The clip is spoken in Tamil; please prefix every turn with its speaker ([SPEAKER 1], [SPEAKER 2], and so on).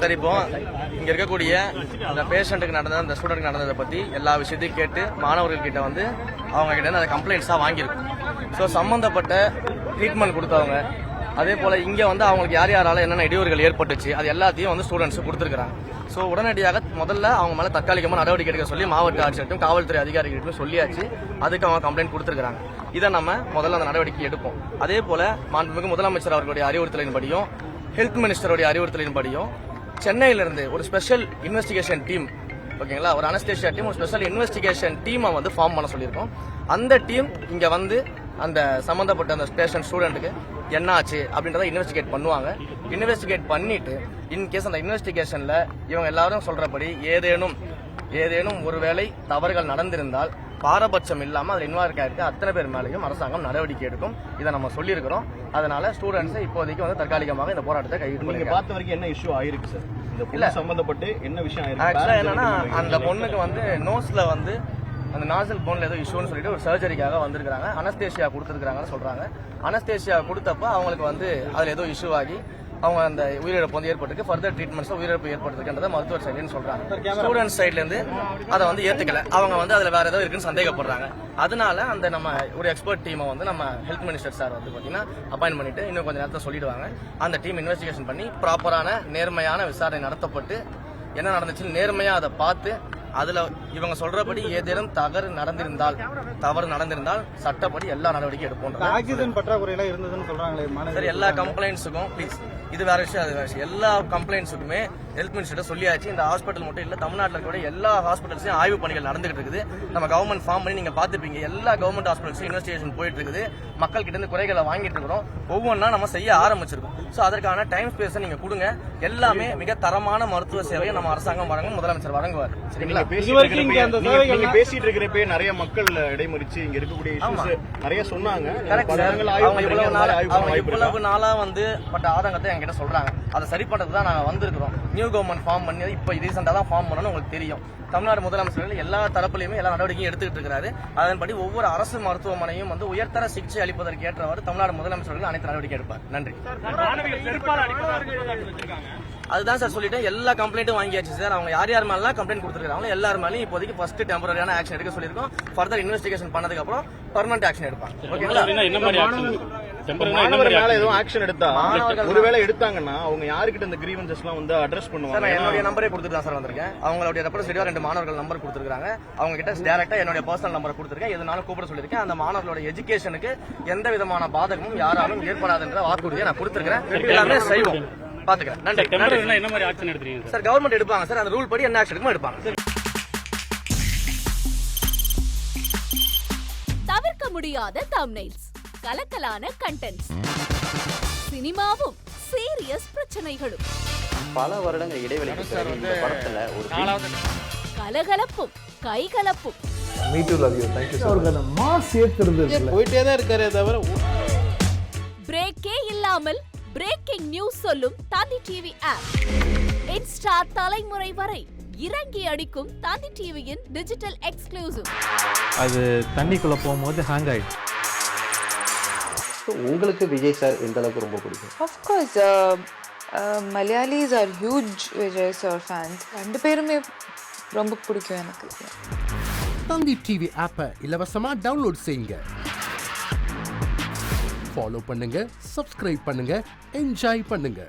[SPEAKER 1] சார், இப்போ இங்க இருக்கக்கூடிய இந்த பேஷண்ட்டுக்கு நடந்த இந்த ஸ்டூடெண்ட் நடந்ததை பத்தி எல்லா விஷயத்தையும் கேட்டு மாணவர்கள் கிட்ட வந்து அவங்க கிட்ட இருந்து அந்த கம்ப்ளைண்ட்ஸா வாங்கியிருக்கும். ஸோ சம்பந்தப்பட்ட ட்ரீட்மெண்ட் கொடுத்தவங்க, அதே போல இங்க வந்து அவங்களுக்கு யார் யாரால என்னென்ன இடையூறுகள் ஏற்பட்டுச்சு அது எல்லாத்தையும் வந்து ஸ்டூடெண்ட்ஸ் கொடுத்துருக்காங்க. ஸோ உடனடியாக முதல்ல அவங்க மேல தற்காலிகமாக நடவடிக்கை எடுக்க சொல்லி மாவட்ட ஆட்சியர்கிட்டும் காவல்துறை அதிகாரிகளுக்கும் சொல்லியாச்சு. அதுக்கு அவங்க கம்ப்ளைண்ட் கொடுத்துருக்காங்க. இதை நம்ம முதல்ல அந்த நடவடிக்கை எடுப்போம். அதே போல மாண்புமிகு முதலமைச்சர் அவர்களுடைய அறிவுறுத்தலின்படியும் ஹெல்த் மினிஸ்டருடைய அறிவுறுத்தலின்படியும் சென்னையிலிருந்து ஒரு ஸ்பெஷல் இன்வெஸ்டிகேஷன் டீம், ஓகேங்களா, ஒரு அனஸ்தேஷியா டீம், ஒரு ஸ்பெஷல் இன்வெஸ்டிகேஷன் டீமை வந்து ஃபார்ம் பண்ண சொல்லியிருக்கோம். அந்த டீம் இங்க வந்து அந்த சம்பந்தப்பட்ட அந்த பேஷண்ட் ஸ்டூடெண்ட்டுக்கு என்ன ஆச்சு அப்படின்றத இன்வெஸ்டிகேட் பண்ணுவாங்க. இன்வெஸ்டிகேட் பண்ணிட்டு இன்கேஸ் அந்த இன்வெஸ்டிகேஷன்ல இவங்க எல்லாரும் சொல்றபடி ஏதேனும் ஒருவேளை தவறுகள் நடந்திருந்தால் பாரபட்சம் இல்லாம அதில் இன்வால்வ் ஆயிருக்கு அத்தனை பேர் மேலேயும் அரசாங்கம் நடவடிக்கை எடுக்கும். இதை நம்ம சொல்லியிருக்கிறோம். அதனால ஸ்டூடெண்ட்ஸ் இப்போதைக்கு வந்து தற்காலிகமாக இந்த போராட்டத்தை கைவிட்டு
[SPEAKER 2] நீங்க பார்த்த வரைக்கும் என்ன இஷ்யூ ஆயிருக்கு சார்? இந்த பொண்ணு சம்பந்தப்பட்டு என்ன விஷயம் ஆயிருக்கு?
[SPEAKER 1] ஆக்சுவலா என்னன்னா, அந்த பொண்ணுக்கு வந்து நோஸ்ல வந்து அந்த நாசல் போன்ல ஏதோ இஷ்யூன்னு சொல்லிட்டு ஒரு சர்ஜரிக்காக வந்திருக்காங்க. அனஸ்தேஷியா கொடுத்துருக்காங்கன்னு சொல்றாங்க. அனஸ்தேஷியா கொடுத்தப்ப அவங்களுக்கு வந்து அதுல ஏதோ இஷ்யூ ஆகி அவங்க அந்த உயிரிழப்பு வந்து ஏற்பட்டிருக்கு. ஃபர்தர் ட்ரீட்மெண்ட்ஸ் உயிரிழப்பு ஏற்பட்டிருக்குன்றத மருத்துவர் சைடுன்னு சொல்றாங்க. ஸ்டூடெண்ட்ஸ் சைட்ல இருந்து அதை வந்து ஏத்துக்கல. அவங்க வந்து அதுல வேற ஏதோ இருக்குன்னு சந்தேகப்படுறாங்க. அதனால அந்த நம்ம ஒரு எக்ஸ்பர்ட் டீமை வந்து நம்ம ஹெல்த் மினிஸ்டர் சார் வந்து பாத்தீங்கன்னா அப்பாயின்ட் பண்ணிட்டு இன்னும் கொஞ்சம் நேரத்தை சொல்லிடுவாங்க. அந்த டீம் இன்வெஸ்டிகேஷன் பண்ணி ப்ராப்பரான நேர்மையான விசாரணை நடத்தப்பட்டு என்ன நடந்துச்சுன்னு நேர்மையா அதை பார்த்து அதுல இவங்க சொல்றபடி ஏதேனும் தவறு நடந்திருந்தால் சட்டப்படி எல்லா நடவடிக்கை எடுப்போம்.
[SPEAKER 3] ஆக்சிஜன் பற்றாக்குறை எல்லாம் இருந்ததுன்னு சொல்றாங்களே
[SPEAKER 1] சரி, எல்லா கம்ப்ளைண்ட்ஸுக்கும் ப்ளீஸ், இது வேற விஷயம் அது வேற விஷயம். எல்லா கம்ப்ளைண்ட்ஸுக்குமே ஹெல்த் மினிஸ்டர் சொல்லியாச்சு. இந்த ஹாஸ்பிட்டல் மட்டும் இல்ல, தமிழ்நாட்டில் இருக்கக்கூடிய எல்லா ஹாஸ்பிட்டல்ஸையும் ஆய்வு பணிகள் நடந்துகிட்டு இருக்குது. நம்ம கவர்மெண்ட் ஃபார்ம் பண்ணி நீங்க பாத்துப்பீங்க. எல்லா கவர்மெண்ட் ஹாஸ்பிட்டல்ஸும் இன்வெஸ்டிகேஷன் போயிட்டு இருக்குது. மக்கள் கிட்ட இருந்து குறைகளை வாங்கிட்டு இருக்கிறோம். ஒவ்வொன்றா நம்ம செய்ய ஆரம்பிச்சிருக்கோம். ஸோ அதற்கான டைம் ஸ்பேஸை நீங்க கொடுங்க. எல்லாமே மிக தரமான மருத்துவ சேவையை நம்ம அரசாங்கம் வழங்கும், முதலமைச்சர் வழங்குவார். சரிங்களா?
[SPEAKER 2] நீங்க பேசிட்டு இருக்கிறப்ப நிறைய மக்கள் இடைமறிச்சு இங்க இருக்கக்கூடிய இஷ்யூஸ் நிறைய சொன்னாங்க.
[SPEAKER 1] அவங்க இவ்வளவு நாளா வந்து பட்ட ஆதங்கத்தை என்கிட்ட சொல்றாங்க. அதை சரி பண்றது தான் நாங்க வந்திருக்கிறோம். நியூ கவர்மெண்ட் ஃபார்ம் பண்ணி இப்ப ரீசெண்டா தான் ஃபார்ம் பண்ணணும்னு உங்களுக்கு தெரியும். தமிழ்நாடு முதலமைச்சர்கள் எல்லா தரப்புலையுமே எல்லா நடவடிக்கையும் எடுத்துக்கிட்டு இருக்கிறாரு. அதன்படி ஒவ்வொரு அரசு மருத்துவமனையும் வந்து உயர்தர சிகிச்சை அளிப்பதற்கு ஏற்றவாறு தமிழ்நாடு முதலமைச்சர்கள் அனைத்து நடவடிக்கை எடுப்பார். நன்றி. அதுதான் சார் சொல்லிட்டேன். எல்லா கம்ப்ளைண்ட்டும் வாங்கியாச்சு சார். அவங்க யார் மேலாம் கம்ப்ளைண்ட் கொடுத்துருக்காங்களோ எல்லாரும் மேலேயும் இப்போதைக்கு ஃபர்ஸ்ட் டெம்பரரியான ஆக்ஷன் எடுக்க சொல்லியிருக்கோம். ஃபர்தர் இன்வெஸ்டிகேஷன் பண்ணதுக்கு அப்புறம் பெர்மனன்ட் ஆக்ஷன் எடுப்பாங்க. ஓகேங்களா?
[SPEAKER 2] மாணவர் மேல எதுவும் ஆக்ஷன் எடுத்தா, ஒருவேளை எடுத்தாங்கன்னா அவங்க யாருக்கிட்ட இந்த கிரீவன்சஸ் எல்லாம் வந்து அட்ரஸ் பண்ணுவாங்க?
[SPEAKER 1] நான் என்னுடைய நம்பரே கொடுத்துட்டு தான் சார் வந்திருக்கேன். அவங்களுடைய ரெப்ரசன்டேட்டிவா 2 மாணவர்கள் நம்பர் கொடுத்துருக்காங்க. அவங்க கிட்ட டைரக்டா என்னுடைய பர்சனல் நம்பர் கொடுத்துருக்கேன். எதுனாலும் கூப்பிட சொல்லியிருக்கேன். அந்த மாணவர்களோட எஜுகேஷனுக்கு எந்த விதமான பாதகமும் யாராலும் ஏற்படாதுன்ற வாக்குறுதியை நான் கொடுத்துருக்கேன். எல்லாமே செய்வோம். பாத்துக்கிறேன். நன்றி.
[SPEAKER 4] என்ன மாதிரி ஆக்ஷன் எடுத்துறீங்க
[SPEAKER 1] சார்? கவர்மெண்ட் எடுப்பாங்க சார். அந்த ரூல் படி என்ன ஆக்ஷன் எடுக்குமோ எடுப்பாங்க.
[SPEAKER 5] தவிர்க்க முடியாத தம்ப்நெயில்ஸ், கலக்கலான கண்டென்ட்ஸ், சினிமாவும் சீரியஸ் பிரச்சனைகளும்,
[SPEAKER 6] பல வருடங்கள் இடைவெளிக்கு பிறகு இந்த படத்துல ஒரு
[SPEAKER 5] கலகலப்பும் கைகலப்பும்,
[SPEAKER 3] போயிட்டே தான் இருக்காரு. தவிர
[SPEAKER 5] பிரேக்கே இல்லாமல் பிரேக்கிங் நியூஸ் சொல்லும் தந்தி டிவி ஆப். இன்ஸ்டா தலைமுறை வரை இறங்கி அடிக்கும் தந்தி டிவியின் டிஜிட்டல் எக்ஸ்க்ளூசிவ்.
[SPEAKER 7] அது தண்ணிக்குள்ள போகும்போது ஹேங் ஆயிடுச்சு.
[SPEAKER 6] உங்களுக்கு விஜய் சார் எந்த அளவுக்கு ரொம்ப பிடிக்கும்?
[SPEAKER 8] Of course, Malayalis are huge Vijay sir fans. ரெண்டு பேருமே ரொம்ப பிடிக்கும் எனக்கு.
[SPEAKER 9] தந்தி டிவி ஆப்பை இலவசமா டவுன்லோட் செய்யுங்க. ஃபாலோ பண்ணுங்க, சப்ஸ்கிரைப் பண்ணுங்க, என்ஜாய் பண்ணுங்க.